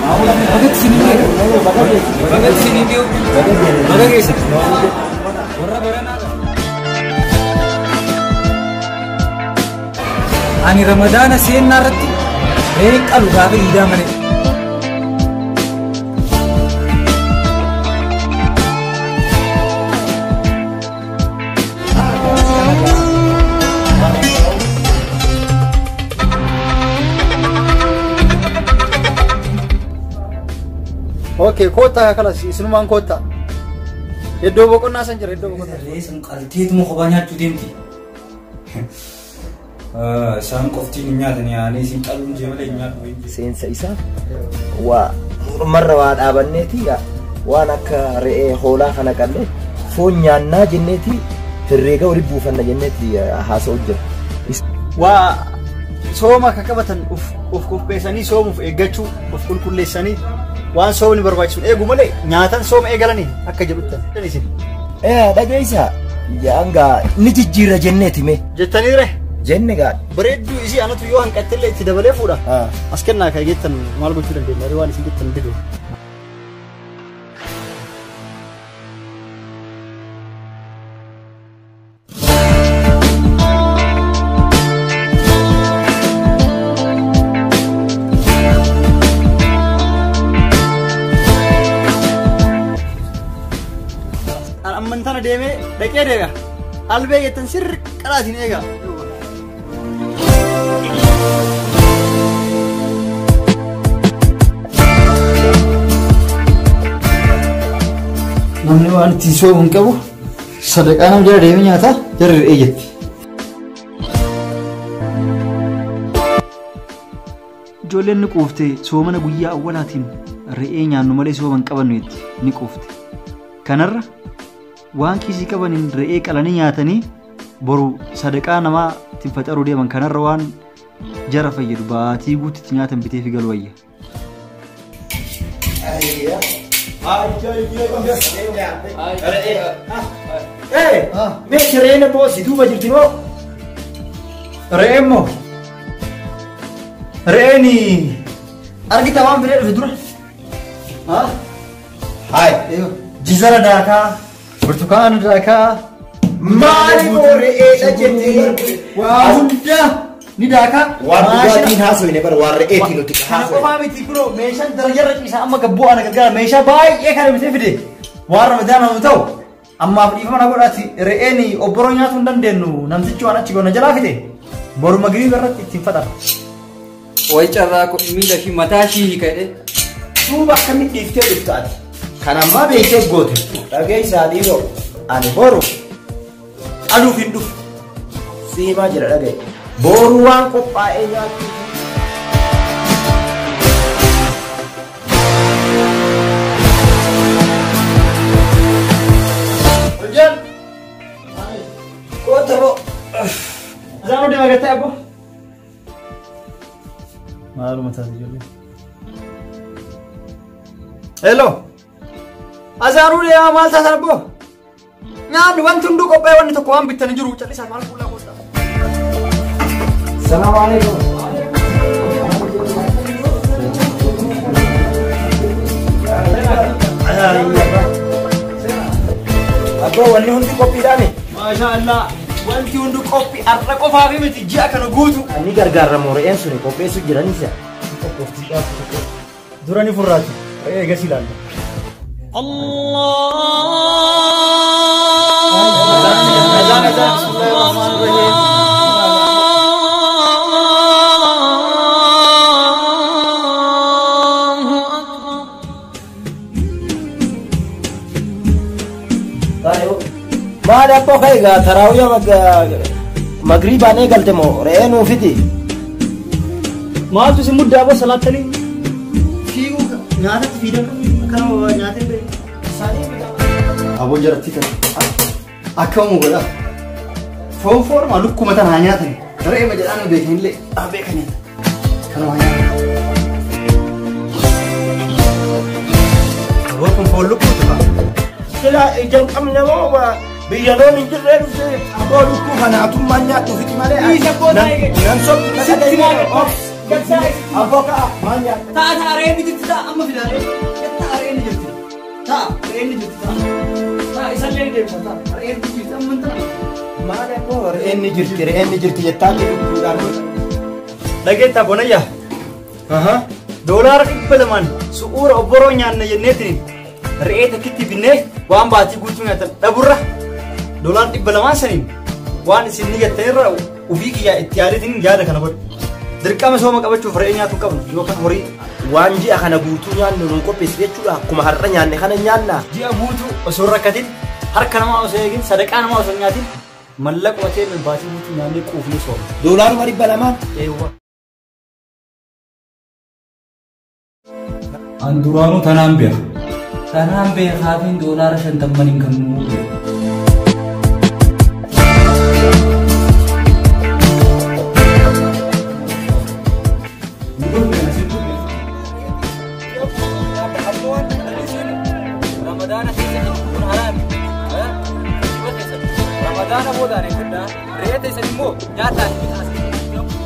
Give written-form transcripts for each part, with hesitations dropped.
Bagat sini dia. Bagat sini dia. Bagat sini. Orang berana. Ani Ramadan sen narati. Alu gawe ida mane. Oke, kota kalas isinumaan kota. Iddoo boqonnaa san jira iddoo boqonnaa. Reesan qalteetu muka baanyaachu deemti. Isaan qoftiin nyaatanii aanee isin qaluun jeemala nyaatu. Seensa isaa waa marra waa dhaabanneeti waan akka re'ee hoolaa kana qallee foon nyaannaa jenneeti herreega wali buufanna jenneeti haasa'u jira. Waa sooma akka qabatan of qopheessanii soomuuf eeggachuu of qulqulleessanii waan soomni barbaachisu eegu malee nyaatan sooma eegalanii akka jedhutan. Dhageessa yaanga ni jijjiirra jenneeti mee jettaniire jenne gaa bareedduu isii anatu yoo hanqattillee itti dabalee fuudha. As kennaa kan jettan maal gochuu dandeenya waan isin jettan didu. Amantana deemee dhaqee deega albee jettan sirri qaraatiin eega. Namni waan ittiin soomu hin qabu sadaqaa nama jala deemee nyaata jara re'ee jetti. Ijoolleen ni quufte soomana guyyaa awwalaatiin re'ee nyaannu malee sooma hin qabannu jetti ni quufte. Kanarra waan kiisii qabaniin re'ee qalanii nyaatanii boru sadaqaa namaa ittiin faxaruu deeman kanarra waan jara fayyadu baatii guututti nyaatan bitee fi galu wayya. Meeshaa re'een boosi duuba jirti moo? Re'een moo? Re'een argita waan biree dhufe dura? Hayi jizara daakaa burtukaana daakaa maali moo re'eedha jettee waa hunda ni daakaa waan dhugaatiin haasofne bara waan re'eetiin nuti haasofne. Qofaa miti kunoo meeshaan darajarra ciisaa amma gabboo ana gargaara meeshaa baay'ee kana bitee fide waan ramadaan hamu ta'u ammaaf dhiifama na godhaati re'een obboroo nyaatuu hin dandeenyu namtichi waan achi goona jalaa fide boruma giriiba irratti ittiin faxara. Way carraa kun miila fi mataa ishii ka'e. Duuba akkamitti dhiiftee dhuftaati? Kan ammaa beekee goote dhageessaa dhiiroo ani boru aduuf hin dhufu siimaa jira dhagaye boru waan qophaa'ee nyaatu. Hojjan koota boo zaanu deema gattee abbo maaluma taate ijoollee. Hello. Azaruu deemaa maal taatan abbo? Nyaanni wanti hunduu qophaa'ee wanni tokko waan bittanii jiru callisaa maal fuulaa goota. Salaamu alaikum. Abbo wanni hundi qophiidhaani? Maashaa Allah wanti hundi qophii har'a qofaa fi miti ji'a kana guutu. Ani gargaaramoo re'een suni qopheessu jiranis dura ni furraati re'ee eegas ilaalla. maal abbo kaiga tarawih magriba ne galte mo re'een ufiti maaltu si muddaa abbo salaatanii fiiguu nyaatatti fiidan kana nyaatee abbo jaratti kan akkam godha foon foorma lukkuma tan haa nyaatan re'ee ma jedhaan beekanillee beekanii kana waa nyaatan abbo kun foon lukkuutu fa'a sila ijaan qabne moo biyyaloon hin jirreen abbo lukkuu kanaatummaan nyaadhu fiti malee nan Aboka manya. Taa reeni jirti taa amma filaalee. Taa reeni jirti. Taa reeni jirti taa. Taa isallee deemsa taa reeni jirti amma taa. Maal immoo re'eenni jirti jettaa jiruudhaan. Dhageettaa bonayyaa. Doolaara 200 su'uura obboroo nyaanna jenneetiin re'ee takkitti binnee waan baatii guutuu nyaatan dhaburra doolaara 200 saniin waan isin ni gattanirra ufii kiyyaa itti yaadatiin yaada kana godhu. Dirqama sooma qabachuuf re'ee nyaatu qabnu yookaan horii. Waan ji'a kana guutuu nyaannu nuun qopheessi jechuudha. Akkuma har'a nyaanne kana nyaanna. Ji'a guutuu osoo rakkatin harka namaa osoo eegin sadaqaa namaa osoo nyaatin mallaqa watee baatii guutuu nyaannee quufnee sooma. Doolaaruma 200. Eewwa. Anduraanuu tanaan beeka. Tanaan beekaatiin doolaara 50 kan nuu beeka. Ramadana boodaan eeggaddaa re'ee teessan immoo nyaataan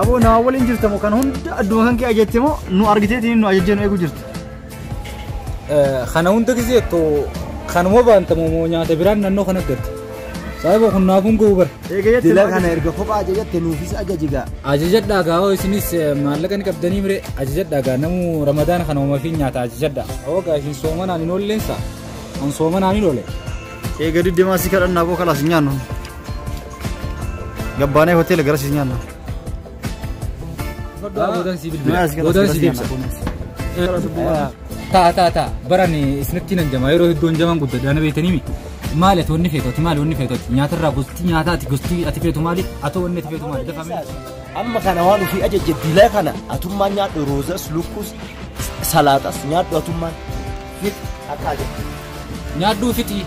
Aboo naa waliin jirtamoo kan hunda adduma kan kee ajajtemoo nu argiteetiin nu ajajjeen eeguu jirti. Kana hunda gizeetto kanuma baantamoo nyaata biraan naannoo kana gatti. Saayiba kun naafuun ga'uu bara. Dila kana erga kophaa ajajatte nuufis ajajigaa. Ajajadhaa gaa'oo isinis maallaqa ni qabdanii mire ajajadhaa gaa namu Ramadaan kana uumaa fi nyaata ajajadhaa. Awwa gaa isin soomanaan hin oolleensa. An soomanaan hin oolle. Eega diddeemaa si kadhannaa boo kalaas hin nyaannu. Gabbaanee hoteela gara si nyaanna. Boodaan si deebisa. Taa baran isinitti nan jama yeroo hedduun jaman guddaa na beekanii maali ati wanni feetooti maali wanni feetooti nyaatarraa gosti nyaataati gosti ati feetu maali atoo wanni ati feetu maali dafamee. Amma kana waan ofii ajajje dila kana atummaan nyaadhu roozas lukkus salaaxas nyaadhu atummaan akka ajajje. Nyaadhuu fixii.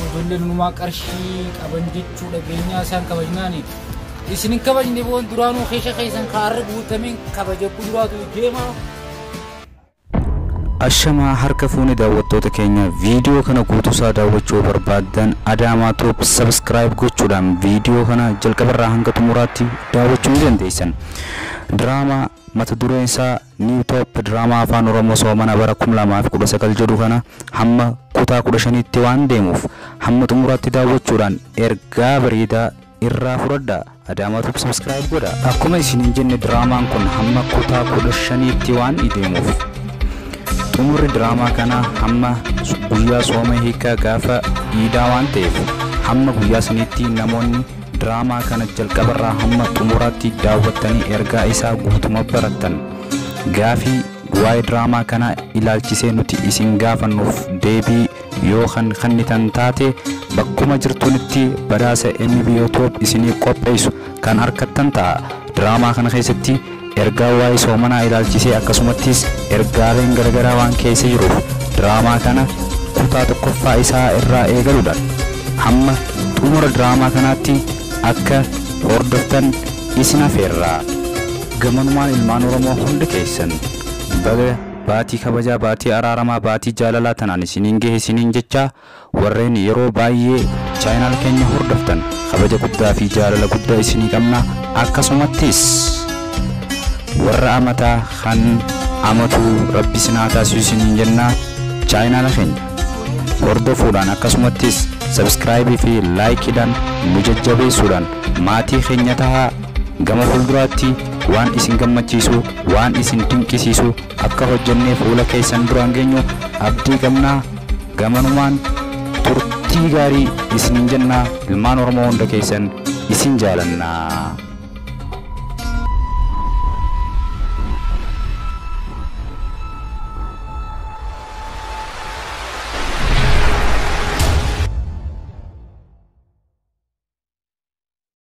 Ijoolleen numaa qarshii qaban jechuudha beenyaa isaan kabajnaani. Isin kabajni boon duraanuu keessa keessan kaarra guutameen kabaja kuduraatu deemaa. Ashamaa harka fuuni daawwattoota keenya viidiyoo kana guutuusaa daawwachuu barbaadan Adaamaa Top subscribe gochuudhaan viidiyoo kana jalqabarraa hanga xumuraatti daawwachuu ni dandeessan. Diraamaa mata dureen isaa New Top diraamaa afaan Oromoo soomana bara 2019 jedhu kana hamma kutaa 15tti waan deemuuf hamma xumuraatti daawwachuudhaan ergaa bareedaa irraa fudhadhaa. Adaamaa Top subscribe godhaa. Akkuma isin jenne diraamaan kun hamma kutaa 15tti waan deemuuf xumurri diraamaa kana hamma guyyaa sooma hiikaa gaafa iidaa waan ta'eef hamma guyyaa saniitti namoonni diraamaa kana jalqabarraa hamma xumuraatti daawwattanii ergaa isaa guutuma baratan. Gaafii waa'ee diraamaa kana ilaalchisee nuti isin gaafannuuf deebii yoo kan kennitan taate bakkuma jirtunitti badhaasa MBO Top isinii qopheessu kan harkattan ta'a. Diraamaa kana keessatti ergaa waa'ee soomanaa ilaalchisee akkasumattis ergaaleen garagaraa waan keessa jiruuf diraamaa kana kutaa tokkoffaa isaa irraa eegaluudhaan hamma xumura diraamaa kanaatti akka hordoftan isin affeerra. Gamanumaan ilmaan Oromoo hundi keessan baga baatii kabajaa baatii araaramaa baatii jaalalaa tanaan isiniin gahe isiniin jecha warreen yeroo baay'ee chaayinaal keenya hordoftan kabaja guddaa fi jaalala guddaa isinii qabna. Akkasumattis warra amataa kan amatu rabbi sinaa taasisu isiniin jenna. Chaayinaala keenya hordofuudhaan akkasumattis subscribe fi laayikiidhaan nu jajjabeessuudhaan maatii keenya tahaa. Gama fuulduraatti waan isin gammachiisu waan isin dinqisiisu akka hojjennee fuula keessan duraan geenyu abdii qabnaa. Gamanumaan turtii gaarii isiniin jenna. Ilmaan Oromoo hunda keessan isin jaalannaa.